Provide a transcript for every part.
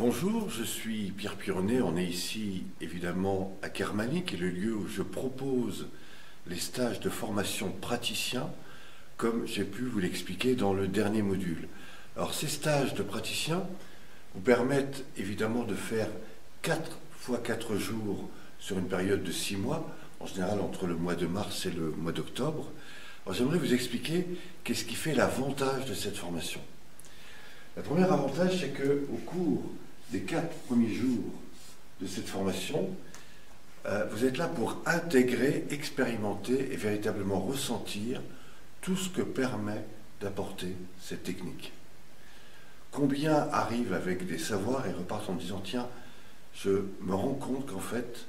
Bonjour, je suis Pierre Pironnet. On est ici évidemment à Kermani, qui est le lieu où je propose les stages de formation praticiens, comme j'ai pu vous l'expliquer dans le dernier module. Alors ces stages de praticiens vous permettent évidemment de faire 4 fois 4 jours sur une période de 6 mois, en général entre le mois de mars et le mois d'octobre. Alors j'aimerais vous expliquer qu'est-ce qui fait l'avantage de cette formation. Le premier avantage, c'est qu'au cours des 4 premiers jours de cette formation, vous êtes là pour intégrer, expérimenter et véritablement ressentir tout ce que permet d'apporter cette technique. Combien arrivent avec des savoirs et repartent en disant « Tiens, je me rends compte qu'en fait,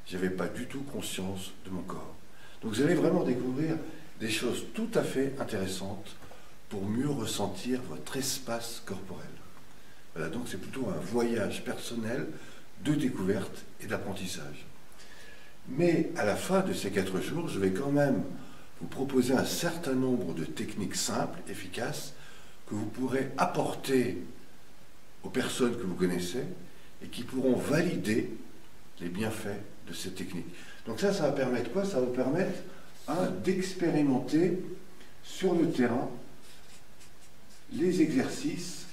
je n'avais pas du tout conscience de mon corps ». Donc vous allez vraiment découvrir des choses tout à fait intéressantes pour mieux ressentir votre espace corporel. Voilà, donc c'est plutôt un voyage personnel de découverte et d'apprentissage. Mais à la fin de ces 4 jours, je vais quand même vous proposer un certain nombre de techniques simples, efficaces, que vous pourrez apporter aux personnes que vous connaissez et qui pourront valider les bienfaits de ces techniques. Donc ça va permettre quoi? Ça va vous permettre d'expérimenter sur le terrain les exercices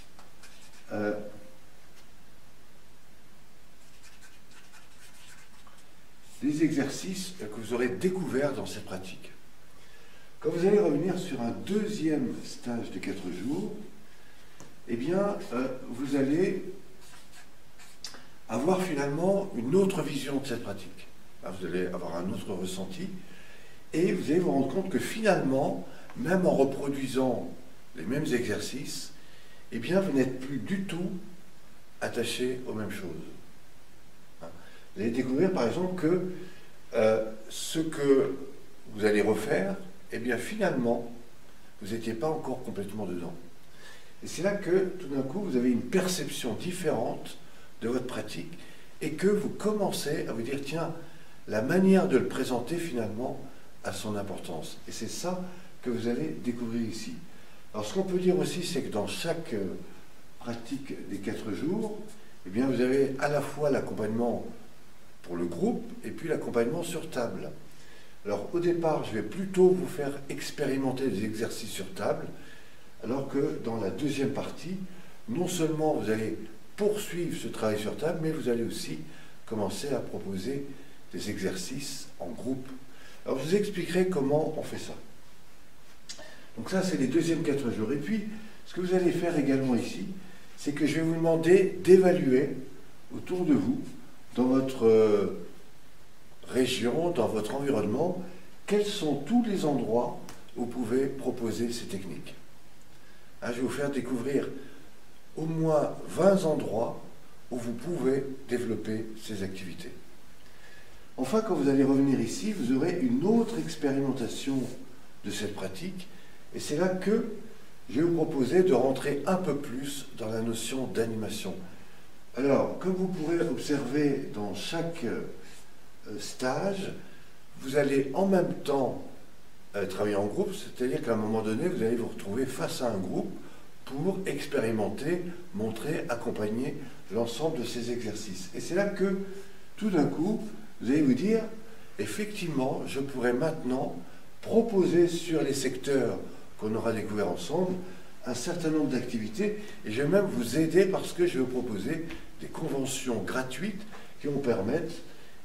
que vous aurez découverts dans cette pratique. Quand vous allez revenir sur un deuxième stage de 4 jours, eh bien, vous allez avoir finalement une autre vision de cette pratique. Vous allez avoir un autre ressenti et vous allez vous rendre compte que finalement, même en reproduisant les mêmes exercices, eh bien, vous n'êtes plus du tout attaché aux mêmes choses. Vous allez découvrir, par exemple, que ce que vous allez refaire, eh bien, finalement, vous n'étiez pas encore complètement dedans. Et c'est là que, tout d'un coup, vous avez une perception différente de votre pratique et que vous commencez à vous dire, tiens, la manière de le présenter, finalement, a son importance. Et c'est ça que vous allez découvrir ici. Alors, ce qu'on peut dire aussi, c'est que dans chaque pratique des 4 jours, eh bien, vous avez à la fois l'accompagnement pour le groupe et puis l'accompagnement sur table. Alors, au départ, je vais plutôt vous faire expérimenter des exercices sur table, alors que dans la deuxième partie, non seulement vous allez poursuivre ce travail sur table, mais vous allez aussi commencer à proposer des exercices en groupe. Alors, je vous expliquerai comment on fait ça. Donc ça, c'est les deuxièmes 4 jours. Et puis, ce que vous allez faire également ici, c'est que je vais vous demander d'évaluer autour de vous, dans votre région, dans votre environnement, quels sont tous les endroits où vous pouvez proposer ces techniques. Je vais vous faire découvrir au moins 20 endroits où vous pouvez développer ces activités. Enfin, quand vous allez revenir ici, vous aurez une autre expérimentation de cette pratique. Et c'est là que je vais vous proposer de rentrer un peu plus dans la notion d'animation. Alors, comme vous pourrez observer dans chaque stage, vous allez en même temps travailler en groupe, c'est-à-dire qu'à un moment donné, vous allez vous retrouver face à un groupe pour expérimenter, montrer, accompagner l'ensemble de ces exercices. Et c'est là que, tout d'un coup, vous allez vous dire, effectivement, je pourrais maintenant proposer sur les secteurs qu'on aura découvert ensemble, un certain nombre d'activités, et je vais même vous aider parce que je vais vous proposer des conventions gratuites qui vont permettre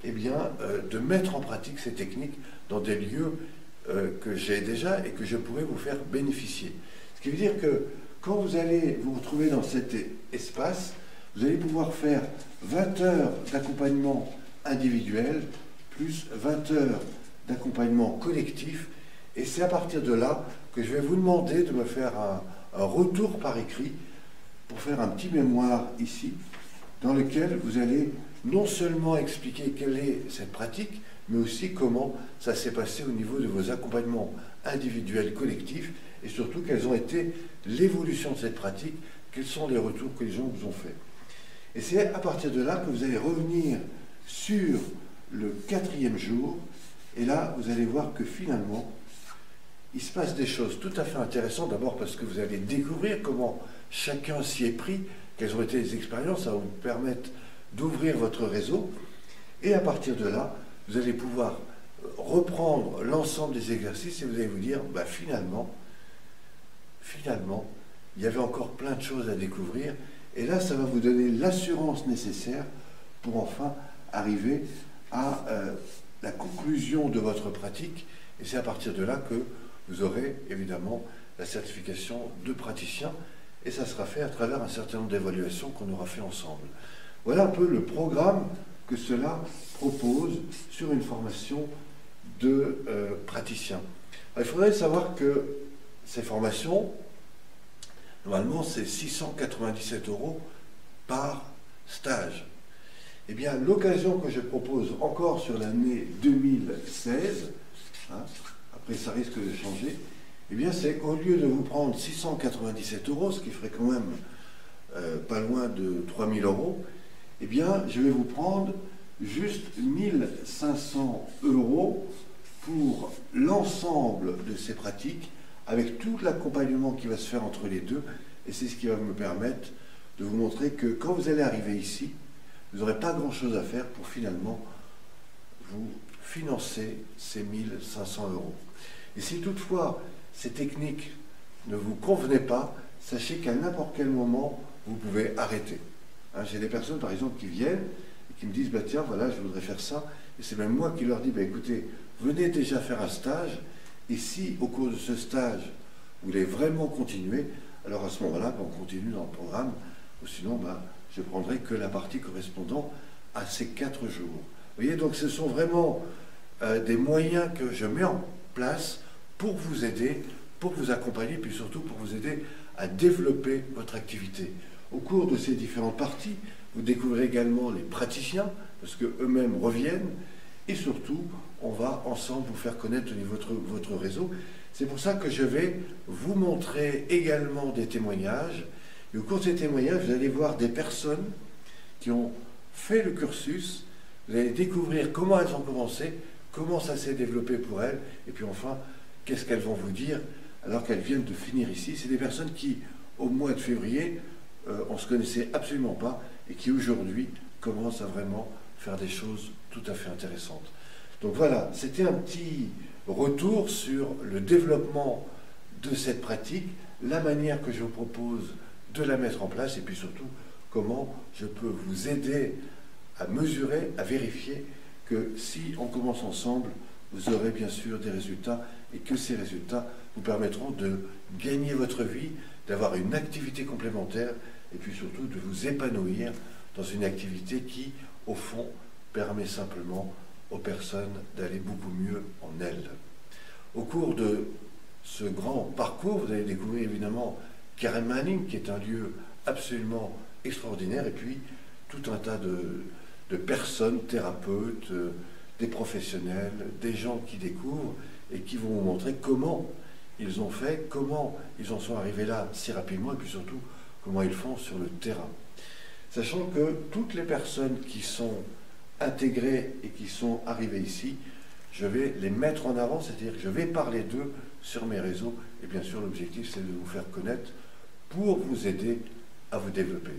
eh bien, de mettre en pratique ces techniques dans des lieux que j'ai déjà et que je pourrais vous faire bénéficier. Ce qui veut dire que quand vous allez vous retrouver dans cet espace, vous allez pouvoir faire 20 heures d'accompagnement individuel plus 20 heures d'accompagnement collectif, et c'est à partir de là que je vais vous demander de me faire un retour par écrit pour faire un petit mémoire ici, dans lequel vous allez non seulement expliquer quelle est cette pratique, mais aussi comment ça s'est passé au niveau de vos accompagnements individuels, collectifs, et surtout quelles ont été l'évolution de cette pratique, quels sont les retours que les gens vous ont faits. Et c'est à partir de là que vous allez revenir sur le 4e jour, et là, vous allez voir que finalement, il se passe des choses tout à fait intéressantes, d'abord parce que vous allez découvrir comment chacun s'y est pris, quelles ont été les expériences, ça va vous permettre d'ouvrir votre réseau. Et à partir de là, vous allez pouvoir reprendre l'ensemble des exercices et vous allez vous dire, bah, finalement, il y avait encore plein de choses à découvrir. Et là, ça va vous donner l'assurance nécessaire pour enfin arriver à la conclusion de votre pratique. Et c'est à partir de là que vous aurez évidemment la certification de praticien. Et ça sera fait à travers un certain nombre d'évaluations qu'on aura fait ensemble. Voilà un peu le programme que cela propose sur une formation de praticien. Alors, il faudrait savoir que ces formations, normalement, c'est 697 € par stage. Eh bien, l'occasion que je propose encore sur l'année 2016, après ça risque de changer, eh bien, c'est qu'au lieu de vous prendre 697 €, ce qui ferait quand même pas loin de 3000 €, eh bien, je vais vous prendre juste 1500 € pour l'ensemble de ces pratiques, avec tout l'accompagnement qui va se faire entre les deux. Et c'est ce qui va me permettre de vous montrer que quand vous allez arriver ici, vous n'aurez pas grand-chose à faire pour finalement vous financer ces 1500 €. Et si toutefois ces techniques ne vous convenaient pas, sachez qu'à n'importe quel moment, vous pouvez arrêter. J'ai des personnes, par exemple, qui viennent et qui me disent, bah, tiens, voilà, je voudrais faire ça. Et c'est même moi qui leur dis, bah, écoutez, venez déjà faire un stage. Et si, au cours de ce stage, vous voulez vraiment continuer, alors à ce moment-là, on continue dans le programme. Ou sinon, bah, je prendrai que la partie correspondant à ces 4 jours. Vous voyez, donc ce sont vraiment des moyens que je mets en place pour vous aider, pour vous accompagner, puis surtout pour vous aider à développer votre activité. Au cours de ces différentes parties, vous découvrez également les praticiens, parce qu'eux-mêmes reviennent, et surtout, on va ensemble vous faire connaître au niveau de votre réseau. C'est pour ça que je vais vous montrer également des témoignages. Et au cours de ces témoignages, vous allez voir des personnes qui ont fait le cursus. Vous allez découvrir comment elles ont commencé, comment ça s'est développé pour elles, et puis enfin, qu'est-ce qu'elles vont vous dire alors qu'elles viennent de finir ici. C'est des personnes qui, au mois de février, on ne se connaissait absolument pas, et qui aujourd'hui commencent à vraiment faire des choses tout à fait intéressantes. Donc voilà, c'était un petit retour sur le développement de cette pratique, la manière que je vous propose de la mettre en place, et puis surtout comment je peux vous aider à mesurer, à vérifier que si on commence ensemble, vous aurez bien sûr des résultats, et que ces résultats vous permettront de gagner votre vie, d'avoir une activité complémentaire, et puis surtout de vous épanouir dans une activité qui, au fond, permet simplement aux personnes d'aller beaucoup mieux en elles. Au cours de ce grand parcours, vous allez découvrir évidemment Karen Manning, qui est un lieu absolument extraordinaire, et puis tout un tas de personnes, thérapeutes, des professionnels, des gens qui découvrent et qui vont vous montrer comment ils ont fait, comment ils en sont arrivés là si rapidement, et puis surtout comment ils font sur le terrain. Sachant que toutes les personnes qui sont intégrées et qui sont arrivées ici, je vais les mettre en avant, c'est-à-dire que je vais parler d'eux sur mes réseaux, et bien sûr l'objectif c'est de vous faire connaître pour vous aider à vous développer.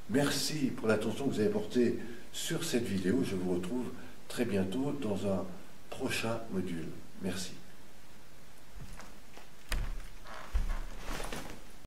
Merci pour l'attention que vous avez portée sur cette vidéo. Je vous retrouve très bientôt dans un prochain module. Merci.